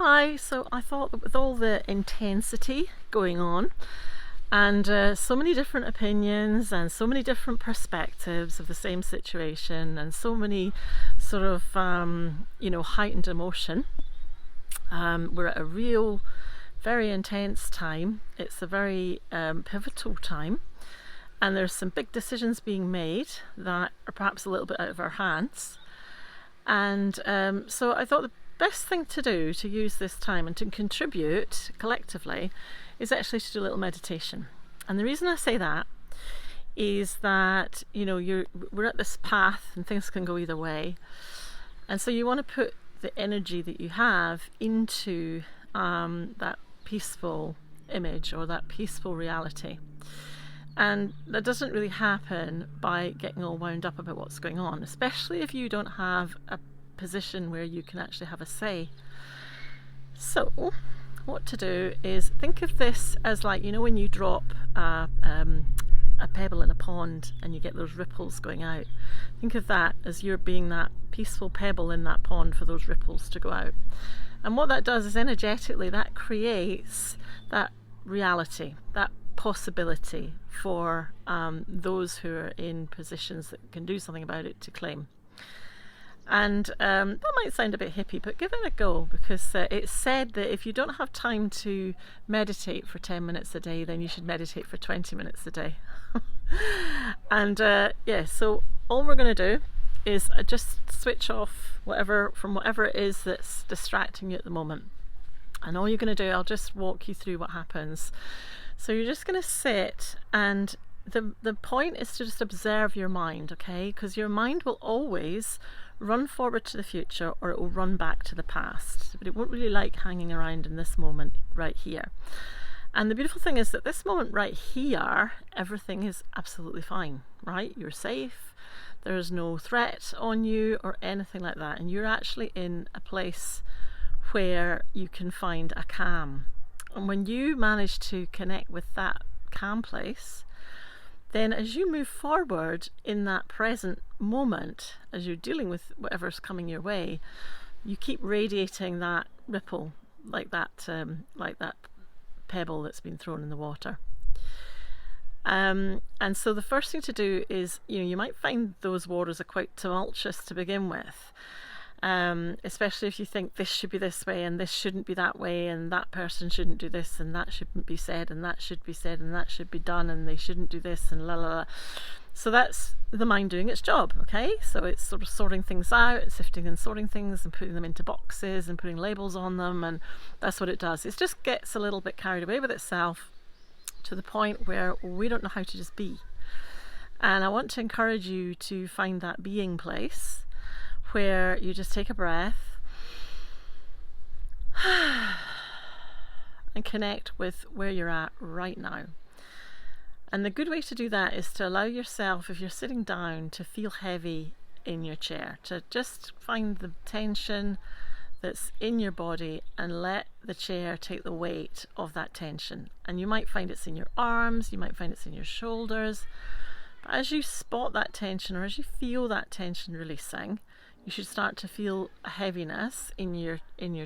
Hi, so I thought that with all the intensity going on and so many different opinions and so many different perspectives of the same situation and so many sort of, heightened emotion, we're at a real, very intense time. It's a very pivotal time, and there's some big decisions being made that are perhaps a little bit out of our hands. And so I thought the best thing to do to use this time and to contribute collectively is actually to do a little meditation. And the reason I say that is that we're at this path and things can go either way, and so you want to put the energy that you have into that peaceful image or that peaceful reality. And that doesn't really happen by getting all wound up about what's going on, especially if you don't have a position where you can actually have a say. So what to do is think of this as like, when you drop a pebble in a pond and you get those ripples going out. Think of that as you're being that peaceful pebble in that pond for those ripples to go out. And what that does is energetically that creates that reality, that possibility for those who are in positions that can do something about it to claim. And that might sound a bit hippie, but give it a go, because it's said that if you don't have time to meditate for 10 minutes a day, then you should meditate for 20 minutes a day. And so all we're going to do is just switch off whatever it is that's distracting you at the moment. And all you're going to do, I'll just walk you through what happens. So you're just going to sit, and the point is to just observe your mind, okay? Because your mind will always run forward to the future, or it will run back to the past, but it won't really like hanging around in this moment right here. And the beautiful thing is that this moment right here, everything is absolutely fine, right? You're safe, there's no threat on you or anything like that, and you're actually in a place where you can find a calm. And when you manage to connect with that calm place, then as you move forward in that present moment, as you're dealing with whatever's coming your way, you keep radiating that ripple, like that pebble that's been thrown in the water. And so the first thing to do is, you might find those waters are quite tumultuous to begin with. Especially if you think this should be this way and this shouldn't be that way, and that person shouldn't do this and that shouldn't be said and that should be said and that should be done and they shouldn't do this and la la la. So that's the mind doing its job, okay? So it's sort of sorting things out, sifting and sorting things and putting them into boxes and putting labels on them, and that's what it does. It just gets a little bit carried away with itself to the point where we don't know how to just be. And I want to encourage you to find that being place where you just take a breath and connect with where you're at right now. And the good way to do that is to allow yourself, if you're sitting down, to feel heavy in your chair, to just find the tension that's in your body and let the chair take the weight of that tension. And you might find it's in your arms, you might find it's in your shoulders, but as you spot that tension, or as you feel that tension releasing, you should start to feel a heaviness in your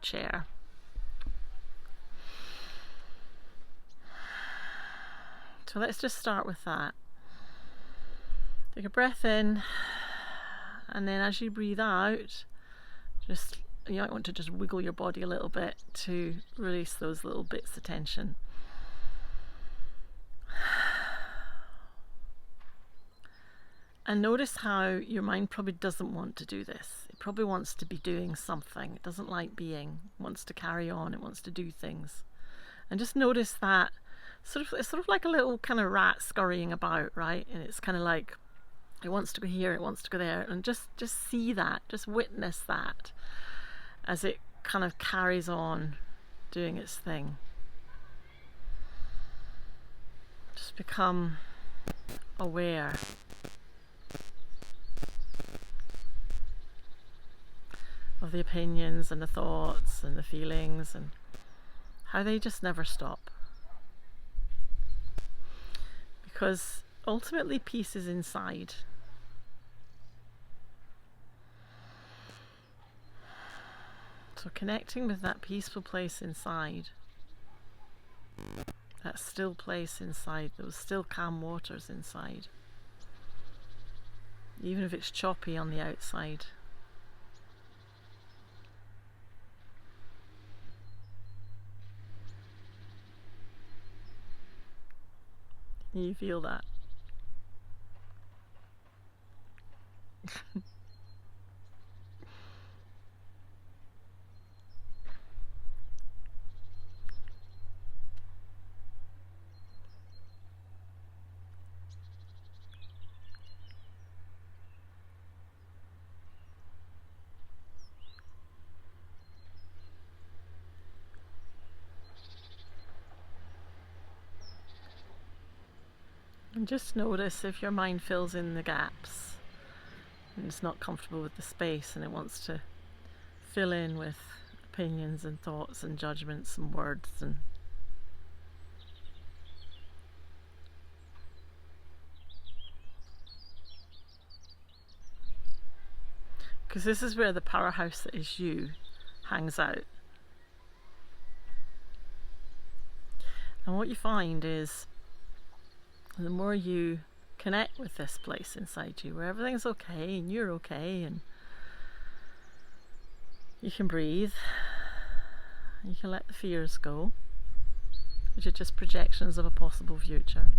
chair. So let's just start with that. Take a breath in, and then as you breathe out, you might want to just wiggle your body a little bit to release those little bits of tension. And notice how your mind probably doesn't want to do this. It probably wants to be doing something. It doesn't like being. It wants to carry on. It wants to do things. And just notice that it's sort of like a little kind of rat scurrying about, right? And it's kind of like it wants to go here, it wants to go there, and just see that, just witness that as it kind of carries on doing its thing. Just become aware of the opinions and the thoughts and the feelings and how they just never stop. Because ultimately peace is inside. So connecting with that peaceful place inside, that still place inside, those still calm waters inside, even if it's choppy on the outside. You feel that. And just notice if your mind fills in the gaps and it's not comfortable with the space and it wants to fill in with opinions and thoughts and judgments and words, and because this is where the powerhouse that is you hangs out. And what you find is the more you connect with this place inside you where everything's okay and you're okay and you can breathe, you can let the fears go, which are just projections of a possible future.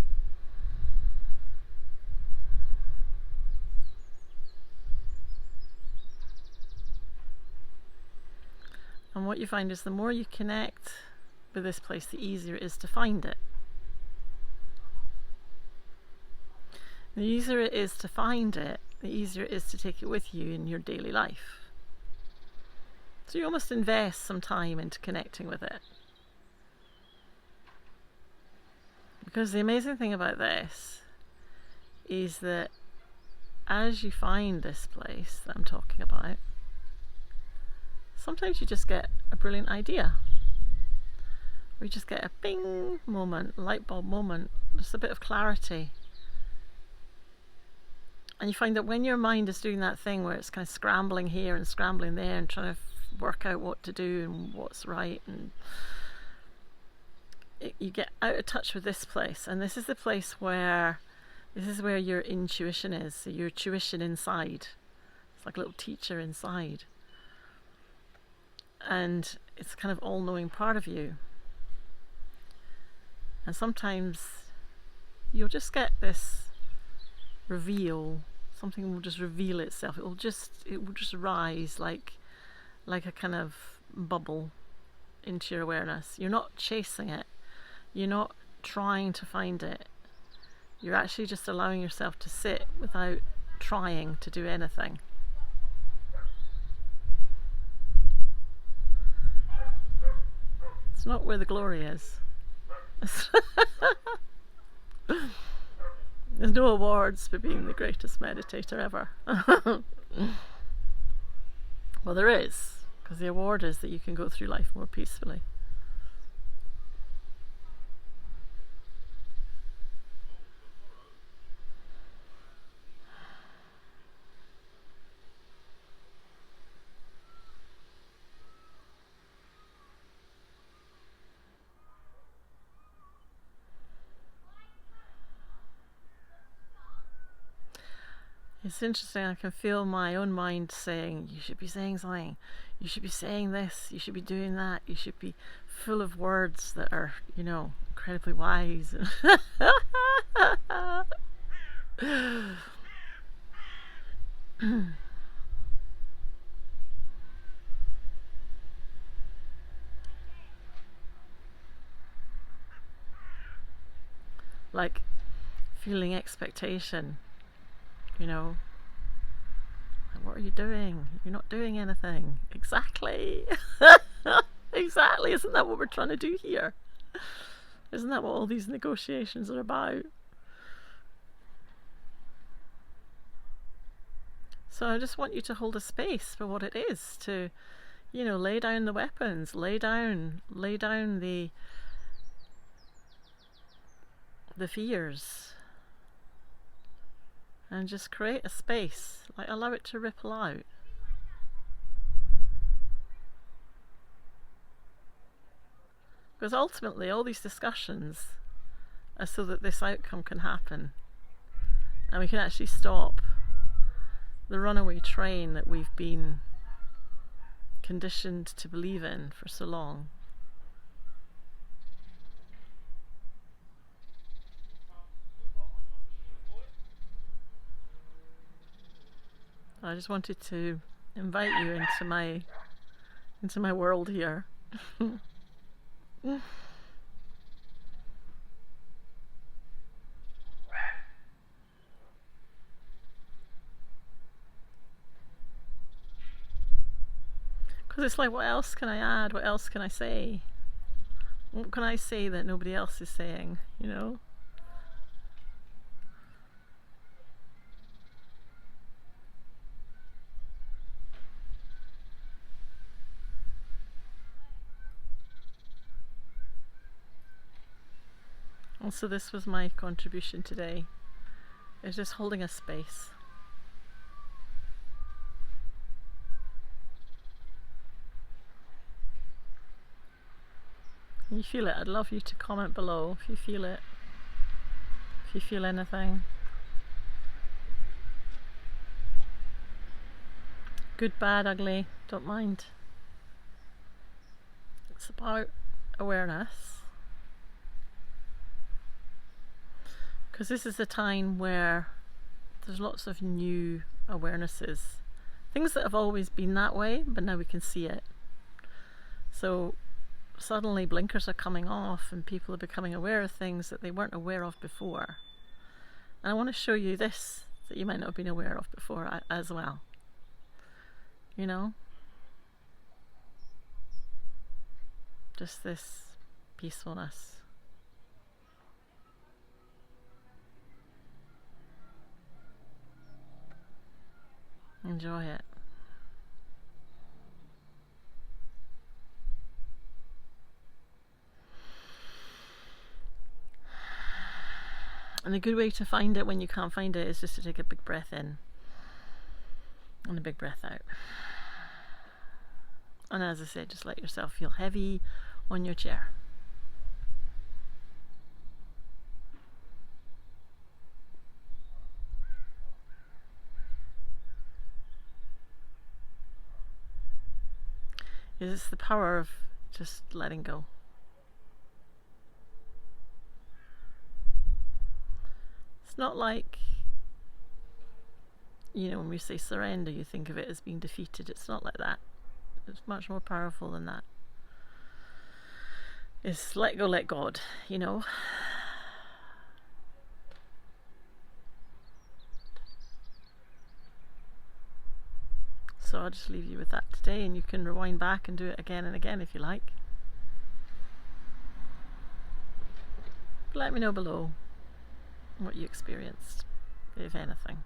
And what you find is the more you connect with this place, the easier it is to find it. The easier it is to find it, the easier it is to take it with you in your daily life. So you almost invest some time into connecting with it. Because the amazing thing about this is that as you find this place that I'm talking about, sometimes you just get a brilliant idea. Or you just get a bing moment, light bulb moment, just a bit of clarity. And you find that when your mind is doing that thing where it's kind of scrambling here and scrambling there and trying to work out what to do and what's right, and you get out of touch with this place. And this is the place where, this is where your intuition is, so your tuition inside. It's like a little teacher inside. And it's kind of all-knowing part of you. And sometimes you'll just get this reveal. Something will just reveal itself. It will just rise like a kind of bubble into your awareness. You're not chasing it. You're not trying to find it. You're actually just allowing yourself to sit without trying to do anything. It's not where the glory is. There's no awards for being the greatest meditator ever. Well, there is, because the award is that you can go through life more peacefully. It's interesting, I can feel my own mind saying, you should be saying something, you should be saying this, you should be doing that, you should be full of words that are, incredibly wise. Like feeling expectation. What are you doing? You're not doing anything. Exactly. Exactly. Isn't that what we're trying to do here? Isn't that what all these negotiations are about? So I just want you to hold a space for what it is to, lay down the weapons, lay down the fears. And just create a space, allow it to ripple out. Because ultimately all these discussions are so that this outcome can happen, and we can actually stop the runaway train that we've been conditioned to believe in for so long. I just wanted to invite you into my world here. Because it's like, what else can I add? What else can I say? What can I say that nobody else is saying, you know? And so this was my contribution today. It's just holding a space. Can you feel it? I'd love you to comment below if you feel it. If you feel anything. Good, bad, ugly, don't mind. It's about awareness. Because this is a time where there's lots of new awarenesses. Things that have always been that way, but now we can see it. So suddenly blinkers are coming off and people are becoming aware of things that they weren't aware of before. And I want to show you this that you might not have been aware of before as well. You know? Just this peacefulness. Enjoy it. And a good way to find it when you can't find it is just to take a big breath in and a big breath out. And as I said, just let yourself feel heavy on your chair. It's the power of just letting go. It's not like, you know, when we say surrender, you think of it as being defeated. It's not like that. It's much more powerful than that. It's let go, let God, you know. So I'll just leave you with that today, and you can rewind back and do it again and again if you like. Let me know below what you experienced, if anything.